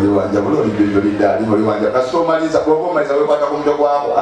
oli wanja buloli byo lidali oli wanja kasomaliza bwomaliza we kwata ku mutwe gwako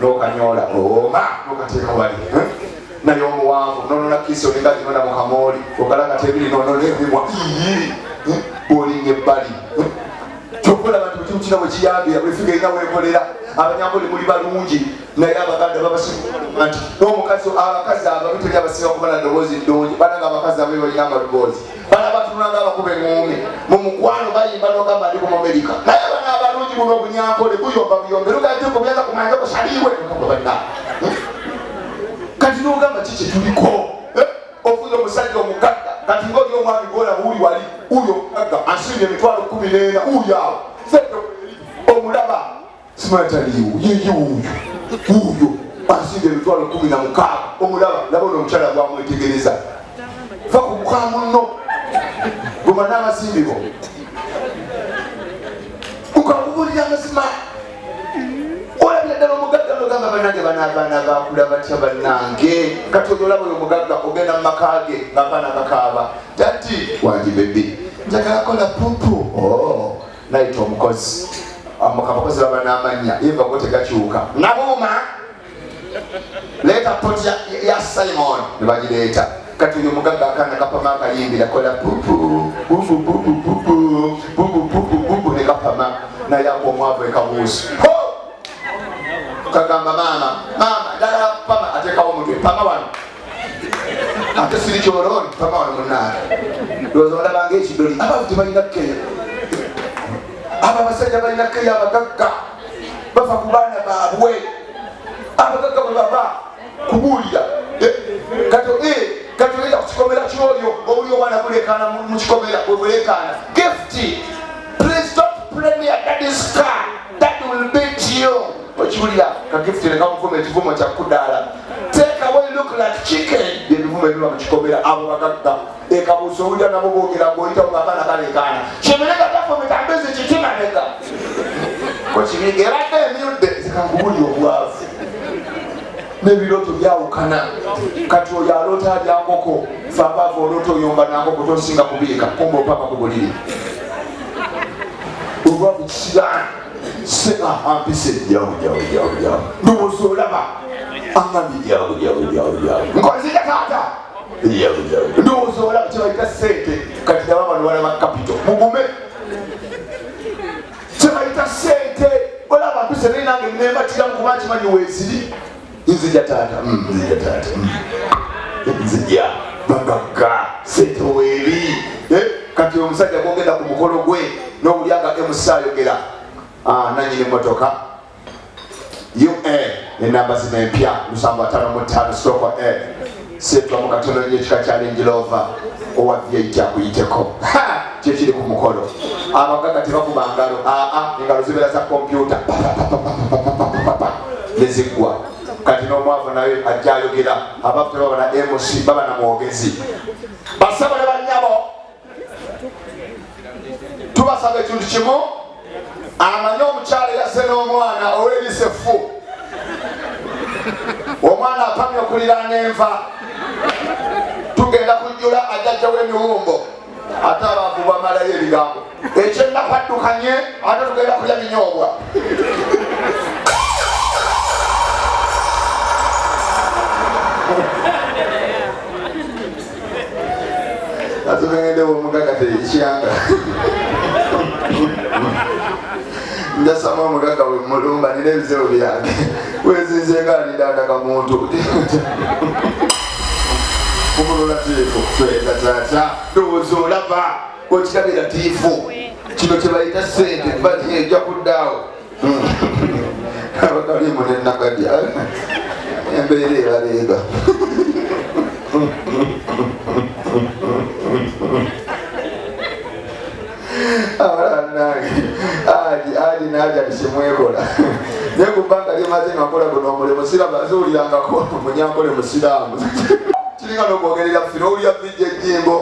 lokanyola oma lokateka wali naye omuwanvu nono nakiso ningazi nona mukamoli okalanga tebiri nono nebimwa bolinga ebbali kyokola abantu ekimu kina bwe kiyambira bwefiga erina weekolera abanyambole muli balungi naye abaganda babasinga nti n'omukazi abakazi ababi teri abasinga kuba na ddoboozi ddungi bananga abakazi ababi balina amaloboozi bana batunanga abakuba eŋŋumi mu mukwano bayimba n'ogamba ndi ku Amerika naye bana abalungi buno obunyankole buyomba buyombe lugateko byaza kumanja kusaliwe banna kati n'ogamba ki kyetuliko ofuza omusajja omugagga kati ng'oli omwami gwola buuli wali uyo omugagga asimbye emitwalo 14 uyo awo omulaba simataliwo yeye uyo asimbye emitwalo 16 omulaba laba ono omukyala gwamwetegereza fa ku mukamu nno guma n'amasimbibwo ukakubulira amazima olabira ddala omugagga nogamba banange banaabaana bakula batya bannange kati olaba oyo omugagga ogenda mu maka ge ng'abaana bakaaba tati wangi bebi njagala kola pupu nayita omukozi abakozi baba n'amannya yevago tegakyuka nabuuma leeta poti ya Simon ne bagireeta kati oyo omugagga akaana kapama akayimbira kola pupu bubu ne kapama naye ako omwavu ekabuusi kagamba mama ddala pama ateekawo omutwe pama wano ate siri kyoloni pama wano munaana lowooza olabanga ekidoli abavu tebalina kkeya abo abasajja balina kkeya abagagga bafa ku baana baabwe abagagga bwe bava kubuulira kati oyinza ku kikomera kyoyo obuli obwana bulekaana mu kikomera bwe bulekaana gifti please don't play me a daddy's car that will beat you okiwulira kagifti nekamuvuma ekivumo kyakudaala take away look like chicken byebivumo ebiba mu kikomera abo bagagga ekabuusa owulira nabo boogera ng'oyitamu ng'akaana kalekaana kimenega tafometambezi kikimanega kokibinga ebadde emyudde zikangubuli obwavu n'ebirooto byawukana kati oyo aloota alya nkoko fe abaavu oloota oyomba nankoko tosinga kubiika kumba opapa ku buliri obwavu kisiraani ampise jawu ndowooza olaba angambye jawu nkozija taata ndowooza olaba kyebayita sente kati naba bano balaba kapito mugume kyebayita sente olaba mpise naye nange nembatiramu kuba kimanyi weeziri nzija taata nzija bagagga sente weeri kati omusajja gwogenda ku mukolo gwe n'obulyanga emusa ayogera nanyini motoka enamba zino empya 755 stroke setwa mu katono y'ekika kya Range Rover owa V8 akuyiteko kyekiri ku mukolo abagagga tebakuba ngalo engalo zibeera za kompyuta neziggwa kati n'omwavu naye ajja ayogera abafu tebaba na MC baba na mwogezi basaba ne bannyabo tubasaba ekintu kimu amanye omukyala yase n'omwana ow'ebise ffu omwana apamye okuliraana enva tugenda kujjula ajjajja w'emiwumbo ate abaavu bamalayo ebigambo ekyennaku addukanye ate tugenda kulya minyoobwa atugende omugagga teyikyanga njasama omugagga we mulumba nina ebizibu byange wezinzenga alindandaka muntu kumululatiifu tweza tata ndowooza olaba okirabiratiifu kino kyebayita sente bati ejja kuddaawo abakalimu nenagadya embeera ebaleega adi naja bisimwekola naye kubbanga lyemaze ngakola guno omulimu sirabazuulirangako munyankole musiraamu kiringa n'okwogerera ffe n'owulira bijja ejjimbo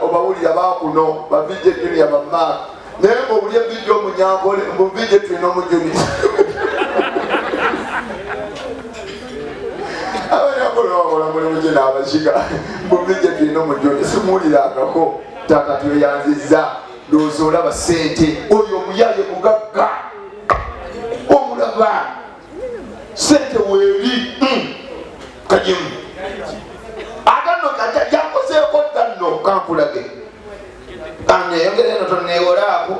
obawulira bakuno bavijja ejjuniya bamaaka naye ng'owulya bijja omunyankole mubijja tulina omujuni abanyankole bakola mulimu gye n'abakiga mubijja tulina omujuni simuwulirangako taata tweyanzizza ndowooza olaba ssente oyo omuyaye mugagga omulaba ssente weeri kajimu aganno yakozeeko ddanno kankulage kaneyongere eno tonneewolaako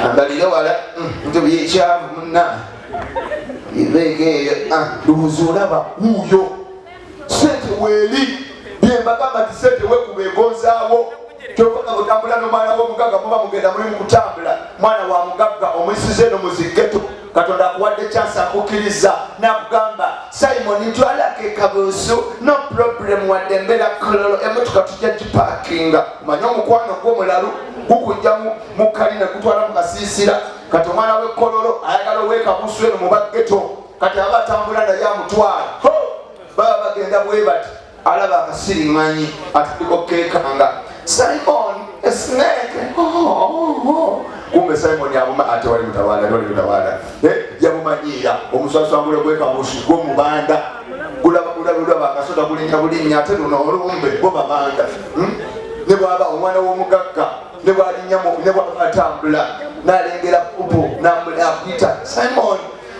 ambalire wala ntobyekyavu munna ibeeko eyo ndowooza olaba wuuyo ssente weeri byembagamba ti ssente wekuba egonzaawo kyokoga butambula nomwana w'omugagga muba mugenda mulimu kutambula mwana wa mugagga omwisize eno muzigeto katonda akuwadde chance akukkiriza nakugamba Simon ntwalako ekabuusu no problem wadde embeera kololo emotoka tujja gipakinga manye omukwano gw'omulalu gukujja mu kalina gutwala mu kasiisira kati omwana w'ekololo ayagala ow'ekabuusu eno mu bageto kati aba atambula naye amutwala baba bagenda bwe bati alaba akasiriŋŋanyi atudiko keekanga Simon a snake kumbe Simon yabuma ate wali mutawaala yabumanyiira omuswaswangule gwekabuusu gw'omubanda gulaba akasota bulinnya ate luno olumbe bo babanda ne bwaba omwana w'omugagga ne bwaba atambula n'alengera pupu akuyita Simon,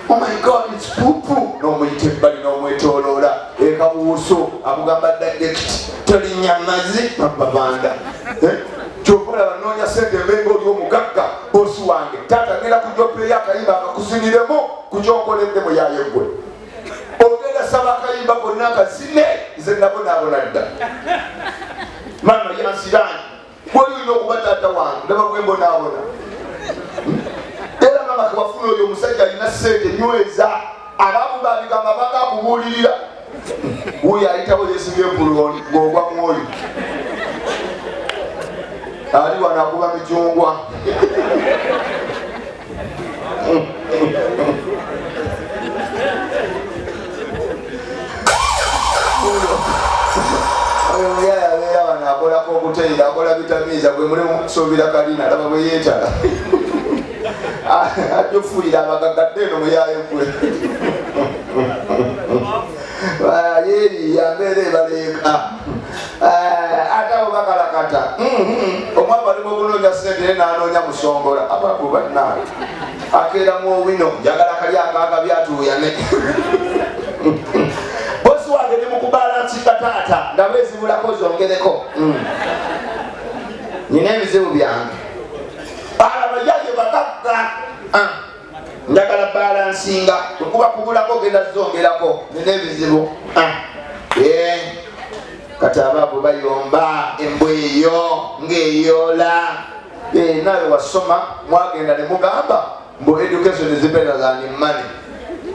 oh my God, it's pupu n'omuyita ebbali n'omwetooloola ekabuuso amugamba direct tolinnya mazzi babanda kyokola banoonya ssente mbenga oli omugagga bosi wange taata ngenda kujopeeyo akayimba akakusiniremu ku kyokoleddemu yayeggwe ogenda saba akayimba konna akazine nze nabonaabona dda maama yansirani bwolina okuba taata wange ndaba bwembonaabona era maama kewafuna oyo omusajja alina ssente nyweza abamu babigamba banga akubuulirira wuyo ayitawo yesibye empulu ng'ogwa mwoyo ali wano akuba micungwa oyo muyaya abeera wano akolako okuteera akola vitaminiza gwe mulimu kusuubira kalina alaba bwe yeetala ajja okufuulira abagagadde eno muyaya gwe yeeri ambeera ebaleeka ate abo bakalakata omwami alimu okunoonya ssente naye n'anoonya musongola ababu bannaawe akeeramu owino njagala kali akaaga byatuuyane bosi wange ndi mukubalansinga taata ndaba ezibulako zongereko nina ebizibu byange abayaye bagagga njagala balansinga okuba kubulako genda zongerako nina ebizibu kati abaabo bayomba embwa eyo ng'eyoola nawe wasoma mwagenda ne mugamba mbu education is better than money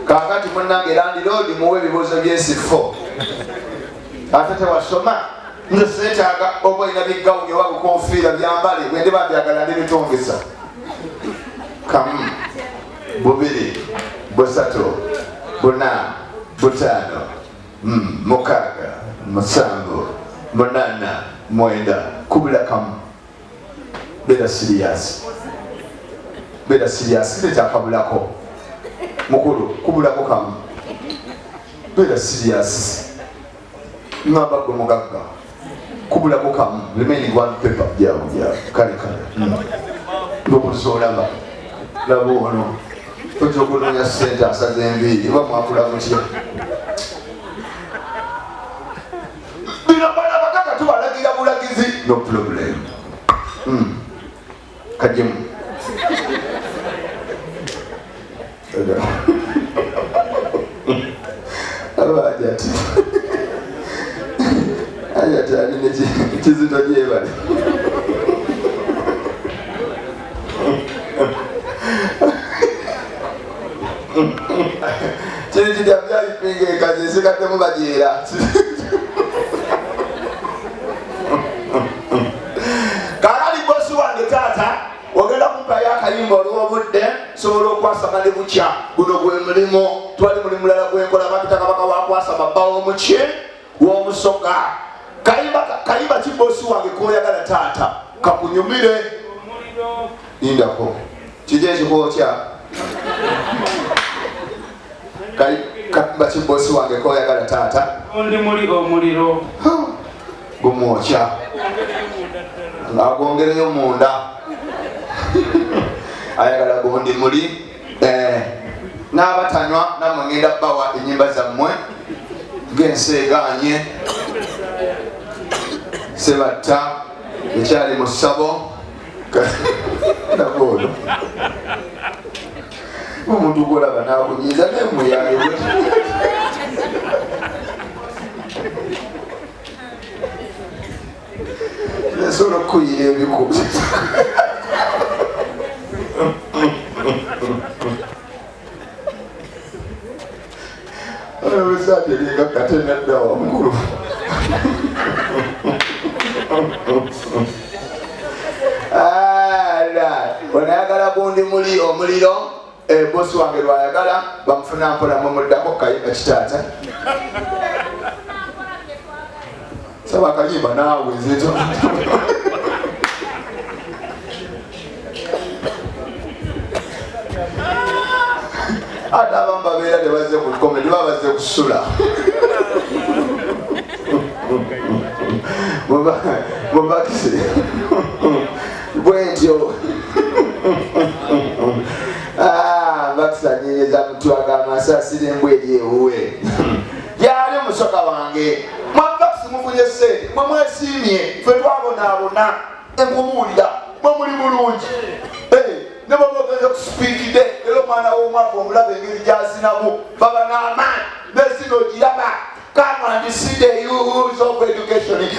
kakati munnange landlord muwe ebibuuzo byesifo ate tewasoma nze seetaaga oba olina biggawunyo oba bukonfiira byambale bwende babyagala ndi bitongesa kamu bubiri busatu buna butaano mukaaga musanvu munana mwenda kubula kamu beera serious siretakabulako mukulu kubulako kamu beera serious ngamba gwe mugagga kubulako kamu remaining one paper jabuja kale ndobuza olaba laba ono ojja okunoonya ssente asaze enviiri oba mwakula mutya bino bala bagagga tubalagira bulagizi no problem kajimu abajati ajati aline kizito gyebali kiri kitya byayipinga ekazi esikattemu bajeera kakali bosi wange taata ogenda kumpayo akayimba olw'obudde sobola okwasama ne bukya guno gwe mulimo twali muli mulala gwenkola makita kabaka wakwasa babbawo omuki w'omusoga kayimba ki bosi wange koyagala taata kakunyumire indako kije ekikwokya kayimba ki bosi wange koyagala taata ndi muli omuliro gumwokya ng'agongereyo munda ayagala gundi muli n'abatanywa nammwe ngenda bawa ennyimba zammwe ng'enseeganye sebatta ekyali mu ssabo naboono omuntu gwolaba n'akunyiiza nemuyaye nesobola okukuyira ebiku besateringa katenaddawa mukulu onayagala gundi muli omuliro bosi wange lwayagala bamufuna mpolamu muddako kayimba kitaata saba akayimba naawe nzeto ate abamu babeera tebaze ku komedi babaze kusula mubakise bwentyo bakusanyenyeza mutwaga amasasire embweri ewuwe gyali omusoka wange mwabakisi mufunye sente mwe mwesiimye fe twabonaabona enkumuwulira mwe muli bulungi ne baba ogenza kusipiikidde era omwana w'omwaka omulaba engeri gyazinamu baba n'amaanyi nezino ogiraba come and see the use of education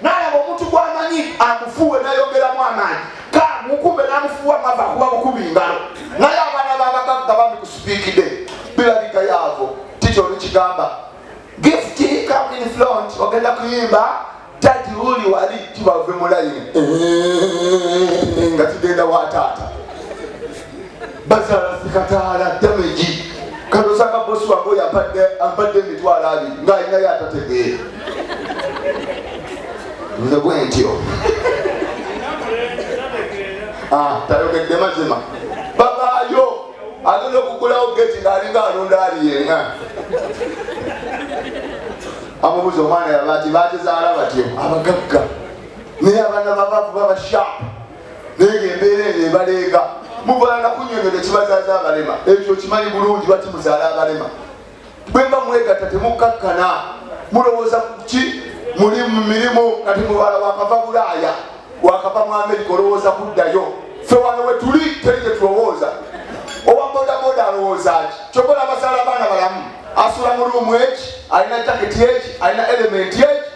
nalaba omuntu gwamanyi amufuwe nayongeramu amaanyi kamukube namufuwa mava kuba bukubi ngalo naye abaana babagagga bambi kusipiikidde birabika yaavo tikyo olukigamba gift come in front ogenda kuyimba tati uli wali tibave mulayini nga tugenda wataata bazala sikataala dameji kalosanga bosi wange oyo ampadde emitwalo abiri ng'alinayo atategeera nze bwe ntyo tayogedde mazima babaayo agenda okugulawo geti ng'alinga alonda ali yenga amubuuza omwana yabati bakizaala batyo abagagga naye abaana babavu babashapu naye embeera eyo ebaleega muvala nakunyonyole kibazaaza abalema ekyo kimanyi bulungi bati muzaala abalema bwemba mwegatta temukkakkana mulowooza ki muli mu mirimu kati mubala wakava bulaaya wakava mu Amerika olowooza kuddayo ffe wano we tuli teri gye tulowooza owa bodaboda alowooza ki kyobola abazaala abaana balamu asula mu ruumu eki alina jaketi eki alina elementi eki